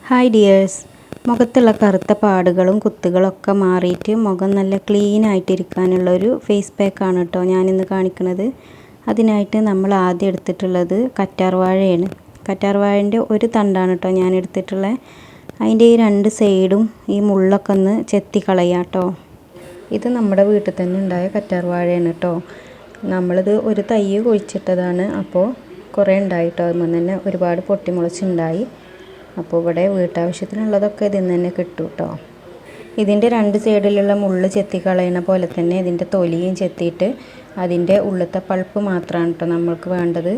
Hi dears, മുഖത്തുള്ള കറുത്ത പാടുകളും കുത്തുകളൊക്കെ മാറിയിട്ട് മുഖം നല്ല ക്ലീൻ ആയിട്ടിരിക്കാനുള്ളൊരു ഫേസ് പാക്കാണ് കേട്ടോ ഞാനിന്ന് കാണിക്കുന്നത്. അതിനായിട്ട് നമ്മൾ ആദ്യം എടുത്തിട്ടുള്ളത് കറ്റാർവാഴയാണ്. കറ്റാർവാഴൻ്റെ ഒരു തണ്ടാണ് കേട്ടോ ഞാൻ എടുത്തിട്ടുള്ളത്. അതിൻ്റെ ഈ രണ്ട് സൈഡും ഈ മുള്ളൊക്കെ ഒന്ന് ചെത്തി കളയാം കേട്ടോ. ഇത് നമ്മുടെ വീട്ടിൽ തന്നെ ഉണ്ടായ കറ്റാർവാഴയാണ് കേട്ടോ. നമ്മളിത് ഒരു തൈ കുഴിച്ചിട്ടതാണ്. അപ്പോൾ കുറേ ഉണ്ടായിട്ടോ, അതിൽ തന്നെ ഒരുപാട് പൊട്ടിമുളച്ചുണ്ടായി. അപ്പോൾ ഇവിടെ വീട്ടാവശ്യത്തിനുള്ളതൊക്കെ ഇതിൽ നിന്ന് തന്നെ കിട്ടും കേട്ടോ. ഇതിൻ്റെ രണ്ട് സൈഡിലുള്ള മുള്ള് ചെത്തി കളയുന്ന പോലെ തന്നെ ഇതിൻ്റെ തൊലിയും ചെത്തിയിട്ട് അതിൻ്റെ ഉള്ളിലത്തെ പൾപ്പ് മാത്രമാണ് കേട്ടോ നമ്മൾക്ക് വേണ്ടത്.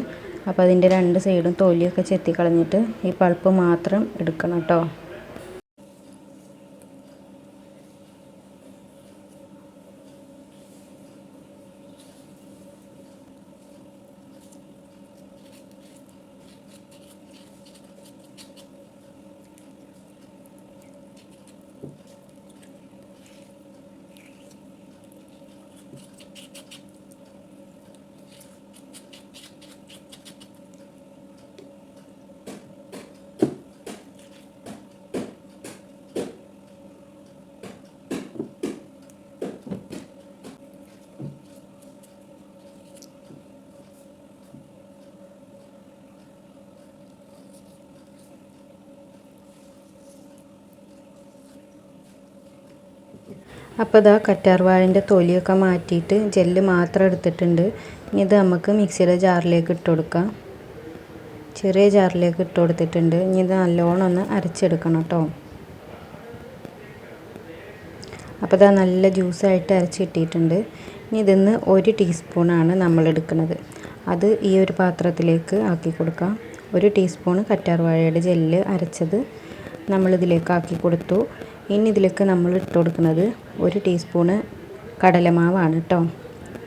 അപ്പോൾ അതിൻ്റെ രണ്ട് സൈഡും തൊലിയൊക്കെ ചെത്തി കളഞ്ഞിട്ട് ഈ പൾപ്പ് മാത്രം എടുക്കണം കേട്ടോ. അപ്പോൾ ഇതാ കറ്റാർവാഴൻ്റെ തൊലിയൊക്കെ മാറ്റിയിട്ട് ജെല്ല് മാത്രം എടുത്തിട്ടുണ്ട്. ഇത് നമുക്ക് മിക്സിയുടെ ജാറിലേക്ക് ഇട്ട് കൊടുക്കാം. ചെറിയ ജാറിലേക്ക് ഇട്ട് കൊടുത്തിട്ടുണ്ട്. ഇനി ഇത് നല്ലോണം ഒന്ന് അരച്ചെടുക്കണം കേട്ടോ. അപ്പോൾ ഇതാ നല്ല ജ്യൂസായിട്ട് അരച്ച് കിട്ടിയിട്ടുണ്ട്. ഇനി ഇതിന്ന് 1 ടീസ്പൂണാണ് നമ്മൾ എടുക്കുന്നത്. അത് ഈ ഒരു പാത്രത്തിലേക്ക് ആക്കി കൊടുക്കാം. 1 ടീസ്പൂൺ കറ്റാർവാഴയുടെ ജെല്ല് അരച്ചത് നമ്മളിതിലേക്ക് ആക്കി കൊടുത്തു. ഇനി ഇതിലേക്ക് നമ്മൾ ഇട്ട് കൊടുക്കുന്നത് 1 ടീസ്പൂണ് കടലമാവാണ് കേട്ടോ.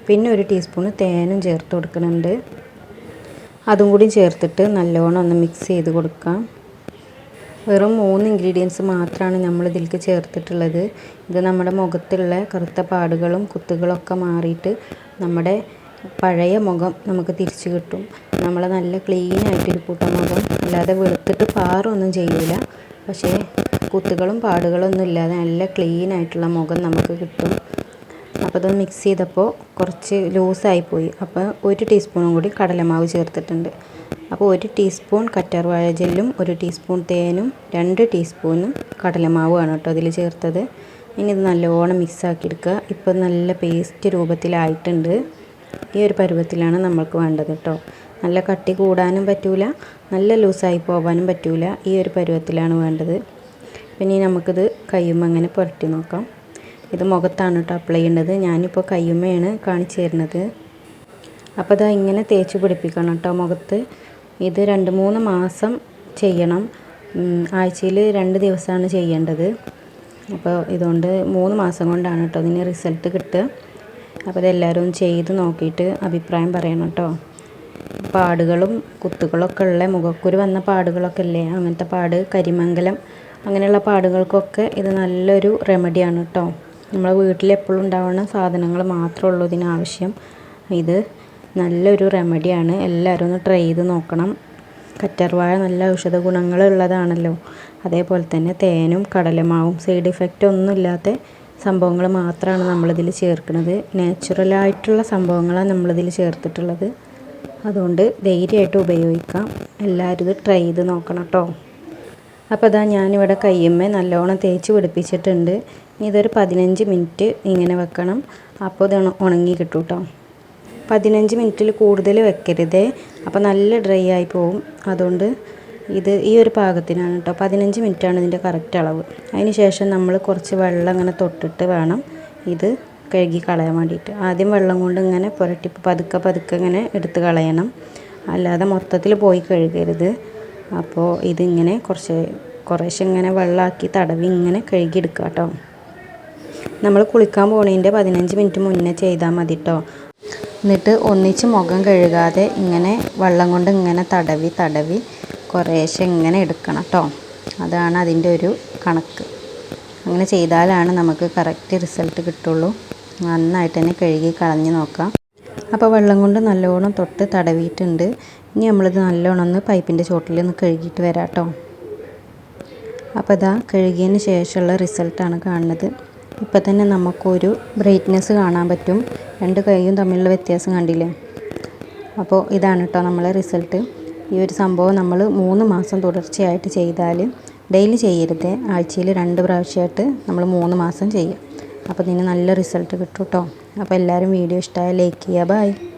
പിന്നെ 1 ടീസ്പൂണ് തേനും ചേർത്ത് കൊടുക്കുന്നുണ്ട്. അതും കൂടി ചേർത്തിട്ട് നല്ലോണം ഒന്ന് മിക്സ് ചെയ്ത് കൊടുക്കാം. വെറും 3 ഇൻഗ്രീഡിയൻസ് മാത്രമാണ് നമ്മൾ ഇതിലേക്ക് ചേർത്തിട്ടുള്ളത്. ഇത് നമ്മുടെ മുഖത്തുള്ള കറുത്ത പാടുകളും കുത്തുകളൊക്കെ മാറിയിട്ട് നമ്മുടെ പഴയ മുഖം നമുക്ക് തിരിച്ചു കിട്ടും. നമ്മളെ നല്ല ക്ലീൻ ആയിട്ടിരിക്കും മുഖം. അല്ലാതെ വെളുത്തിട്ട് പാറൊന്നും ചെയ്യില്ല, പക്ഷേ കുത്തുകളും പാടുകളൊന്നും ഇല്ലാതെ നല്ല ക്ലീൻ ആയിട്ടുള്ള മുഖം നമുക്ക് കിട്ടും. അപ്പോൾ അത് മിക്സ് ചെയ്തപ്പോൾ കുറച്ച് ലൂസായിപ്പോയി. അപ്പോൾ 1 ടീസ്പൂണും കൂടി കടലമാവ് ചേർത്തിട്ടുണ്ട്. അപ്പോൾ 1 ടീസ്പൂൺ കറ്റാർവാഴ ജെല്ലും 1 ടീസ്പൂൺ തേനും 2 ടീസ്പൂണും കടലമാവുമാണ് കേട്ടോ അതിൽ ചേർത്തത്. ഇനി ഇത് നല്ലോണം മിക്സാക്കി എടുക്കുക. ഇപ്പോൾ നല്ല പേസ്റ്റ് രൂപത്തിലായിട്ടുണ്ട്. ഈ ഒരു പരുവത്തിലാണ് നമ്മൾക്ക് വേണ്ടത് കേട്ടോ. നല്ല കട്ടി കൂടാനും പറ്റൂല, നല്ല ലൂസായി പോകാനും പറ്റൂല. ഈ ഒരു പരുവത്തിലാണ് വേണ്ടത്. പിന്നെ നമുക്കിത് കയ്യുമ്മ അങ്ങനെ പുരട്ടി നോക്കാം. ഇത് മുഖത്താണ് കേട്ടോ അപ്ലൈ ചെയ്യേണ്ടത്. ഞാനിപ്പോൾ കയ്യുമ്മയാണ് കാണിച്ചു തരുന്നത്. അപ്പോൾ ഇതാ ഇങ്ങനെ തേച്ച് പിടിപ്പിക്കണം കേട്ടോ മുഖത്ത്. ഇത് 2-3 മാസം ചെയ്യണം. ആഴ്ചയിൽ 2 ദിവസമാണ് ചെയ്യേണ്ടത്. അപ്പോൾ ഇതുകൊണ്ട് 3 മാസം കൊണ്ടാണ് കേട്ടോ ഇതിന് റിസൾട്ട് കിട്ടുക. അപ്പോൾ ഇതെല്ലാവരും ചെയ്ത് നോക്കിയിട്ട് അഭിപ്രായം പറയണം കേട്ടോ. പാടുകളും കുത്തുകളൊക്കെ ഉള്ള മുഖക്കുരു വന്ന പാടുകളൊക്കെ ഇല്ലേ, അങ്ങനത്തെ പാട്, കരിമംഗലം അങ്ങനെയുള്ള പാടുകൾക്കൊക്കെ ഇത് നല്ലൊരു റെമഡിയാണ് കേട്ടോ. നമ്മളെ വീട്ടിൽ എപ്പോഴും ഉണ്ടാവുന്ന സാധനങ്ങൾ മാത്രമേ ഉള്ളൂ ഇതിനാവശ്യം. ഇത് നല്ലൊരു റെമഡിയാണ്. എല്ലാവരും ഒന്ന് ട്രൈ ചെയ്ത് നോക്കണം. കറ്റാർവാഴ നല്ല ഔഷധ ഗുണങ്ങളുള്ളതാണല്ലോ. അതേപോലെ തന്നെ തേനും കടലമാവും സൈഡ് ഇഫക്റ്റ് ഒന്നും ഇല്ലാത്ത സംഭവങ്ങൾ മാത്രമാണ് നമ്മളിതിൽ ചേർക്കുന്നത്. നാച്ചുറലായിട്ടുള്ള സംഭവങ്ങളാണ് നമ്മളിതിൽ ചേർത്തിട്ടുള്ളത്. അതുകൊണ്ട് ധൈര്യമായിട്ട് ഉപയോഗിക്കാം. എല്ലാവരും ഇത് ട്രൈ ചെയ്ത് നോക്കണം കേട്ടോ. അപ്പോൾ ഇതാ ഞാനിവിടെ കയ്യുമ്മേ നല്ലോണം തേച്ച് പിടിപ്പിച്ചിട്ടുണ്ട്. ഇതൊരു 15 മിനിറ്റ് ഇങ്ങനെ വെക്കണം. അപ്പോൾ ഇത് ഉണങ്ങി കിട്ടും കേട്ടോ. 15 മിനിറ്റിൽ കൂടുതൽ വെക്കരുതേ, അപ്പോൾ നല്ല ഡ്രൈ ആയി പോവും. അതുകൊണ്ട് ഇത് ഈ ഒരു പാകത്തിനാണ് കേട്ടോ. 15 മിനിറ്റാണ് ഇതിൻ്റെ കറക്റ്റ് അളവ്. അതിന് ശേഷം നമ്മൾ കുറച്ച് വെള്ളം ഇങ്ങനെ തൊട്ടിട്ട് വേണം ഇത് കഴുകി കളയാൻ വേണ്ടിയിട്ട്. ആദ്യം വെള്ളം കൊണ്ട് ഇങ്ങനെ പുരട്ടി പതുക്കെ ഇങ്ങനെ എടുത്ത് കളയണം. അല്ലാതെ മൊത്തത്തിൽ പോയി കഴുകരുത്. അപ്പോൾ ഇതിങ്ങനെ കുറേശ്ശെ ഇങ്ങനെ വെള്ളമാക്കി തടവി ഇങ്ങനെ കഴുകിയെടുക്കുക കേട്ടോ. നമ്മൾ കുളിക്കാൻ പോകുന്നതിൻ്റെ 15 മിനിറ്റ് മുന്നേ ചെയ്താൽ മതി കേട്ടോ. എന്നിട്ട് ഒന്നിച്ച് മുഖം കഴുകാതെ ഇങ്ങനെ വെള്ളം കൊണ്ട് ഇങ്ങനെ തടവി കുറേശ്ശെ ഇങ്ങനെ എടുക്കണം കേട്ടോ. അതാണ് അതിൻ്റെ ഒരു കണക്ക്. അങ്ങനെ ചെയ്താലാണ് നമുക്ക് കറക്റ്റ് റിസൾട്ട് കിട്ടുള്ളൂ. നന്നായിട്ട് തന്നെ കഴുകി കളഞ്ഞ് നോക്കാം. അപ്പോൾ വെള്ളം കൊണ്ട് നല്ലോണം തൊട്ട് തടവിയിട്ടുണ്ട്. ഇനി നമ്മളിത് നല്ലോണം ഒന്ന് പൈപ്പിൻ്റെ ചോട്ടിൽ ഒന്ന് കഴുകിയിട്ട് വരാം കേട്ടോ. അപ്പോൾ ഇതാ കഴുകിയതിന് ശേഷമുള്ള റിസൾട്ടാണ് കാണുന്നത്. ഇപ്പോൾ തന്നെ നമുക്കൊരു ബ്രൈറ്റ്നെസ് കാണാൻ പറ്റും. 2 കൈയും തമ്മിലുള്ള വ്യത്യാസം കണ്ടില്ലേ? അപ്പോൾ ഇതാണ് കേട്ടോ നമ്മളെ റിസൾട്ട്. ഈ ഒരു സംഭവം നമ്മൾ 3 മാസം തുടർച്ചയായിട്ട് ചെയ്താൽ, ഡെയിലി ചെയ്യരുത്, ആഴ്ചയിൽ 2 പ്രാവശ്യമായിട്ട് നമ്മൾ 3 മാസം ചെയ്യുക. അപ്പോൾ ഇതിന് നല്ല റിസൾട്ട് കിട്ടും കേട്ടോ. അപ്പോൾ എല്ലാവരും വീഡിയോ ഇഷ്ടമായ ലൈക്ക് ചെയ്യുക. ബൈ.